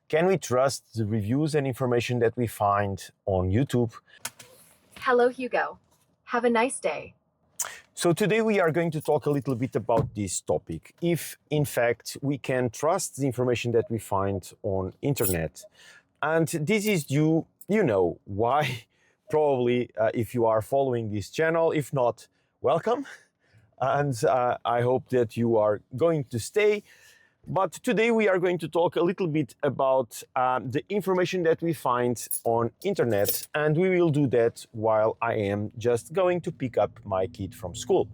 Can we trust the reviews and information that we find on YouTube? Hello, Hugo. Have a nice day. So today we are going to talk a little bit about this topic. If, in fact, we can trust the information that we find on internet. And this is due, you know why, probably if you are following this channel. If not, welcome. And I hope that you are going to stay. But today we are going to talk a little bit about the information that we find on internet, and we will do that while I am just going to pick up my kid from school.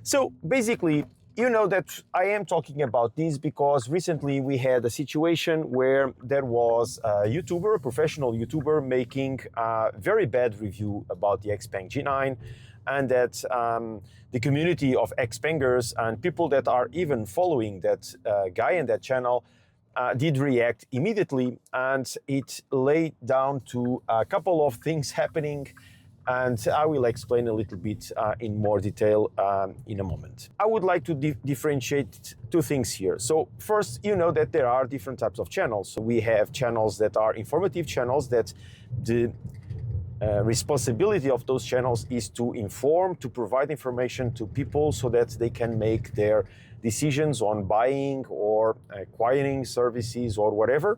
So basically, you know that I am talking about this because recently we had a situation where there was a YouTuber, a professional YouTuber, making a very bad review about the XPeng G9, and that the community of XPengers and people that are even following that guy and that channel did react immediately, and it laid down to a couple of things happening, and I will explain a little bit in more detail in a moment. I would like to differentiate two things here. So first, you know that there are different types of channels. So we have channels that are informative channels, that the responsibility of those channels is to inform, to provide information to people so that they can make their decisions on buying or acquiring services or whatever.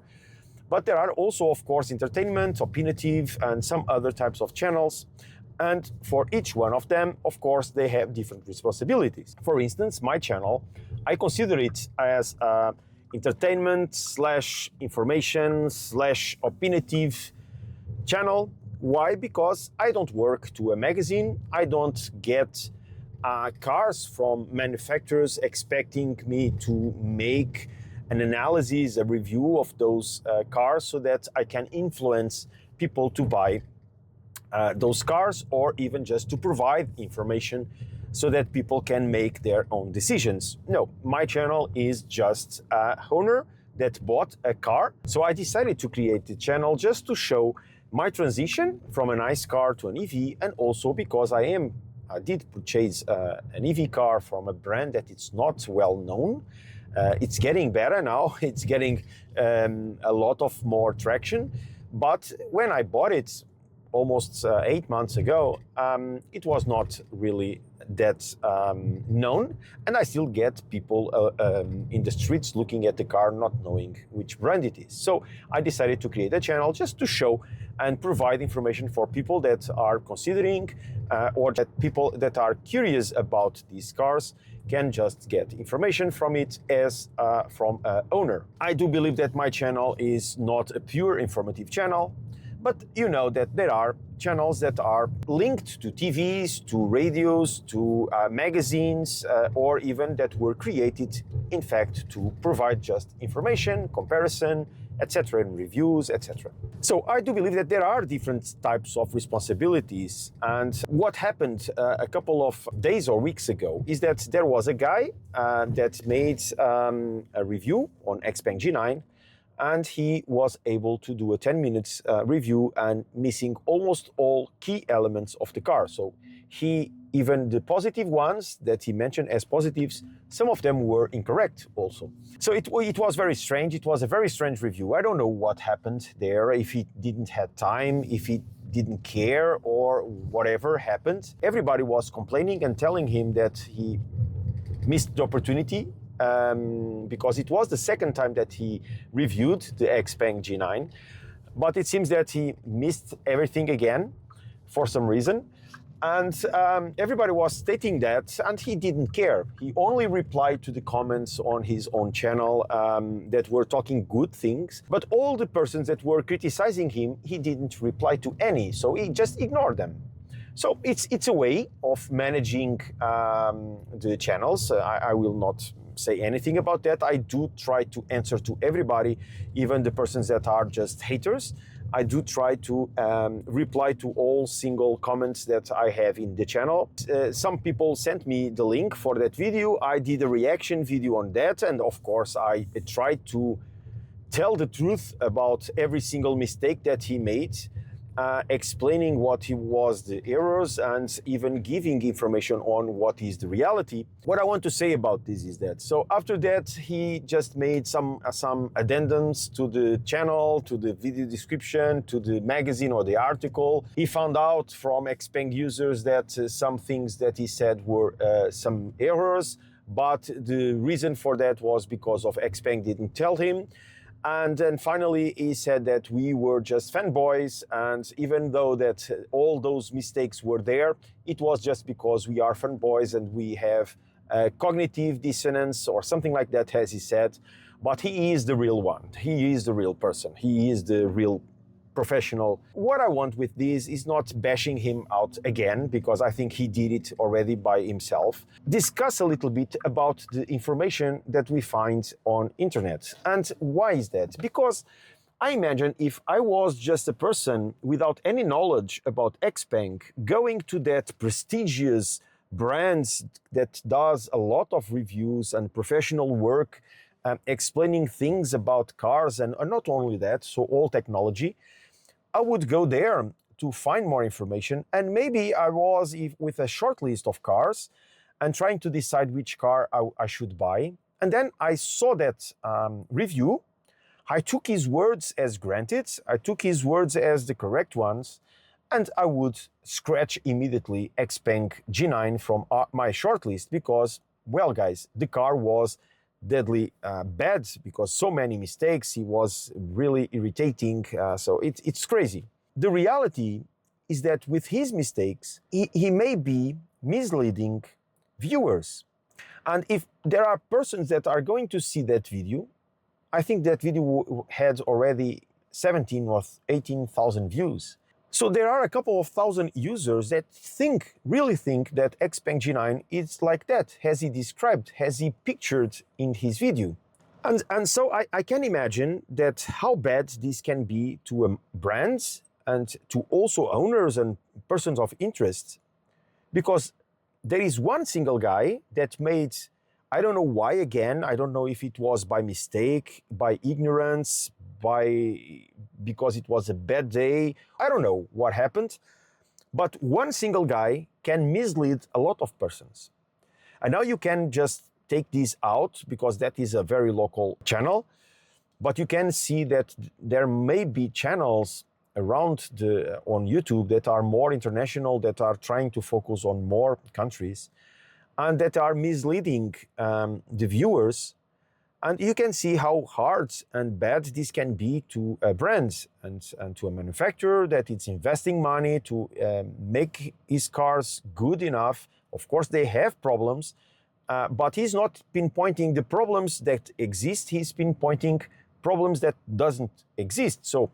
But there are also, of course, entertainment, opinionative, and some other types of channels. And for each one of them, of course, they have different responsibilities. For instance, my channel, I consider it as entertainment slash information slash opinionative channel. Why? Because I don't work to a magazine. I don't get cars from manufacturers expecting me to make an analysis, a review of those cars so that I can influence people to buy those cars, or even just to provide information so that people can make their own decisions. No, my channel is just a owner that bought a car. So I decided to create the channel just to show my transition from a nice car to an EV, and also because I did purchase an EV car from a brand that it's not well known. It's getting better now. It's getting a lot of more traction. But when I bought it almost 8 months ago, it was not really that known, and I still get people in the streets looking at the car not knowing which brand it is. So I decided to create a channel just to show and provide information for people that are considering or that people that are curious about these cars can just get information from it as from an owner. I do believe that my channel is not a pure informative channel, but you know that there are channels that are linked to TVs, to radios, to magazines, or even that were created, in fact, to provide just information, comparison, etc., and reviews, etc. So I do believe that there are different types of responsibilities. And what happened a couple of days or weeks ago is that there was a guy that made a review on XPeng G9, and he was able to do a 10 minutes review and missing almost all key elements of the car. So even the positive ones that he mentioned as positives, some of them were incorrect also. So it was very strange. It was a very strange review. I don't know what happened there, if he didn't have time, if he didn't care, or whatever happened. Everybody was complaining and telling him that he missed the opportunity, because it was the second time that he reviewed the XPeng G9, but it seems that he missed everything again for some reason. And everybody was stating that, and he didn't care. He only replied to the comments on his own channel that were talking good things, but all the persons that were criticizing him, he didn't reply to any, so he just ignored them. So it's a way of managing the channels. I will not say anything about that. I do try to answer to everybody, even the persons that are just haters. I do try to reply to all single comments that I have in the channel. Some people sent me the link for that video. I did a reaction video on that, and of course I tried to tell the truth about every single mistake that he made. explaining what he was the errors and even giving information on what is the reality. What I want to say about this is that, so after that, he just made some addendums to the channel, to the video description, to the magazine or the article. He found out from XPeng users that some things that he said were some errors, but the reason for that was because of XPeng didn't tell him. And then finally, he said that we were just fanboys, and even though that all those mistakes were there, it was just because we are fanboys and we have cognitive dissonance or something like that, as he said. But he is the real one. He is the real person. He is the real professional. What I want with this is not bashing him out again, because I think he did it already by himself. Discuss a little bit about the information that we find on internet. And why is that? Because I imagine if I was just a person without any knowledge about XPeng, going to that prestigious brands that does a lot of reviews and professional work, explaining things about cars and not only that, so all technology, I would go there to find more information, and maybe I was with a short list of cars and trying to decide which car I should buy. And then I saw that review. I took his words as granted. I took his words as the correct ones, and I would scratch immediately XPeng G9 from my short list because, well, guys, the car was deadly bad because so many mistakes. He was really irritating. So it's crazy. The reality is that with his mistakes, he may be misleading viewers. And if there are persons that are going to see that video, I think that video had already 17 or 18,000 views. So there are a couple of thousand users that really think that XPeng G9 is like that, as he described, as he pictured in his video. And so I can imagine that how bad this can be to brands and to also owners and persons of interest, because there is one single guy that made, I don't know why again, I don't know if it was by mistake, by ignorance, because it was a bad day. I don't know what happened, but one single guy can mislead a lot of persons. And now you can just take this out because that is a very local channel, but you can see that there may be channels around on YouTube that are more international, that are trying to focus on more countries and that are misleading the viewers. And you can see how hard and bad this can be to brands and to a manufacturer that it's investing money to make his cars good enough. Of course, they have problems, but he's not pinpointing the problems that exist. He's pinpointing problems that doesn't exist. So,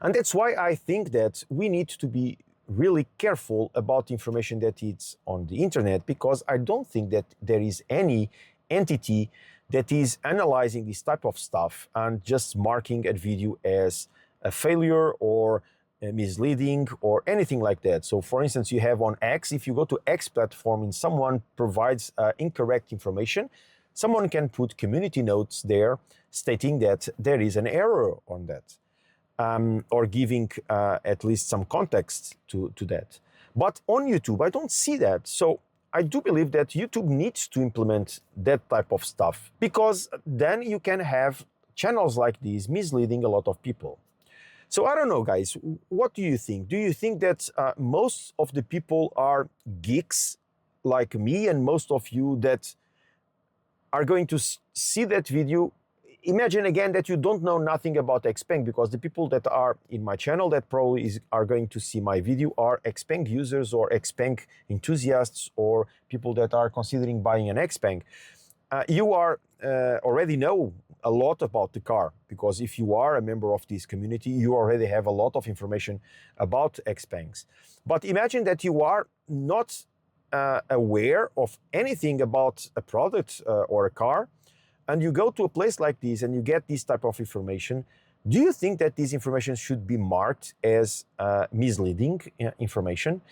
and that's why I think that we need to be really careful about information that is on the internet, because I don't think that there is any entity that is analyzing this type of stuff and just marking a video as a failure or misleading or anything like that. So for instance, you have on X, if you go to X platform and someone provides incorrect information, someone can put community notes there stating that there is an error on that, or giving at least some context to that. But on YouTube, I don't see that. So I do believe that YouTube needs to implement that type of stuff, because then you can have channels like these misleading a lot of people. So I don't know, guys, what do you think? Do you think that most of the people are geeks like me and most of you that are going to see that video? Imagine again that you don't know nothing about XPeng, because the people that are in my channel that probably are going to see my video are XPeng users or XPeng enthusiasts or people that are considering buying an XPeng. You already know a lot about the car, because if you are a member of this community, you already have a lot of information about XPengs. But imagine that you are not aware of anything about a product or a car, and you go to a place like this and you get this type of information. Do you think that this information should be marked as misleading information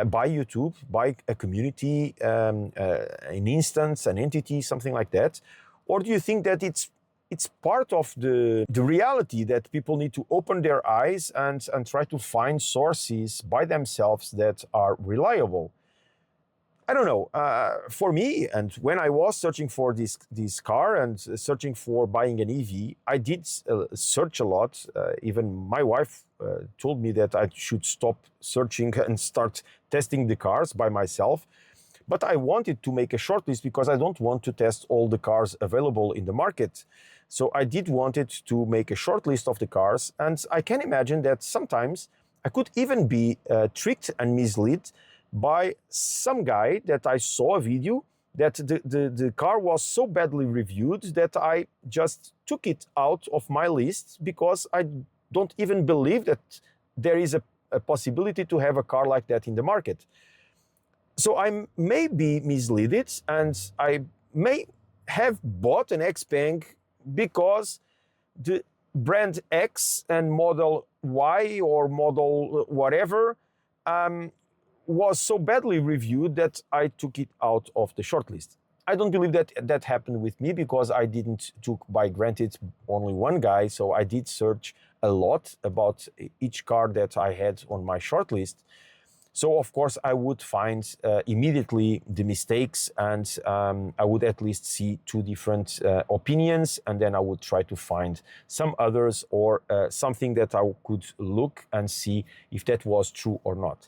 by YouTube, by a community, an instance, an entity, something like that? Or do you think that it's it's part of the reality that people need to open their eyes and try to find sources by themselves that are reliable. I don't know, for me, and when I was searching for this car and searching for buying an EV, I did search a lot. Even my wife told me that I should stop searching and start testing the cars by myself. But I wanted to make a short list because I don't want to test all the cars available in the market. So I did wanted to make a short list of the cars, and I can imagine that sometimes I could even be tricked and misled by some guy that I saw a video that the car was so badly reviewed that I just took it out of my list because I don't even believe that there is a possibility to have a car like that in the market. So I may be misled and I may have bought an XPeng because the brand X and model Y or model whatever was so badly reviewed that I took it out of the shortlist. I don't believe that that happened with me because I didn't took by granted only one guy, so I did search a lot about each car that I had on my shortlist. So of course I would find immediately the mistakes, and I would at least see two different opinions, and then I would try to find some others or something that I could look and see if that was true or not.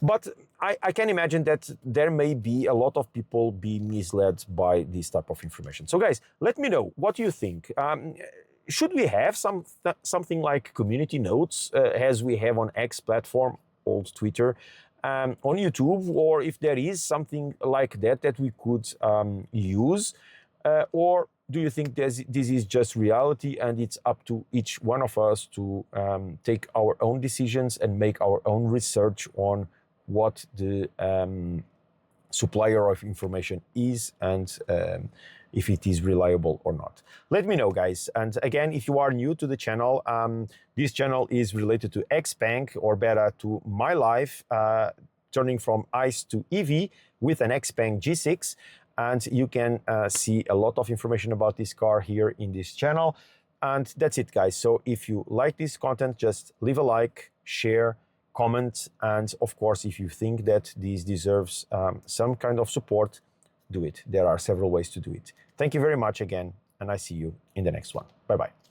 But I can imagine that there may be a lot of people be misled by this type of information. So guys, let me know, what do you think? Should we have something like community notes as we have on X platform, old Twitter, on YouTube, or if there is something like that we could use, or do you think this is just reality and it's up to each one of us to take our own decisions and make our own research on what the supplier of information is and if it is reliable or not? Let me know, guys. And again, if you are new to the channel, this channel is related to XPeng, or better, to my life, turning from ICE to EV with an XPeng G6. And you can see a lot of information about this car here in this channel. And that's it, guys. So if you like this content, just leave a like, share, comment, and of course, if you think that this deserves some kind of support, do it. There are several ways to do it. Thank you very much again, and I see you in the next one. Bye-bye.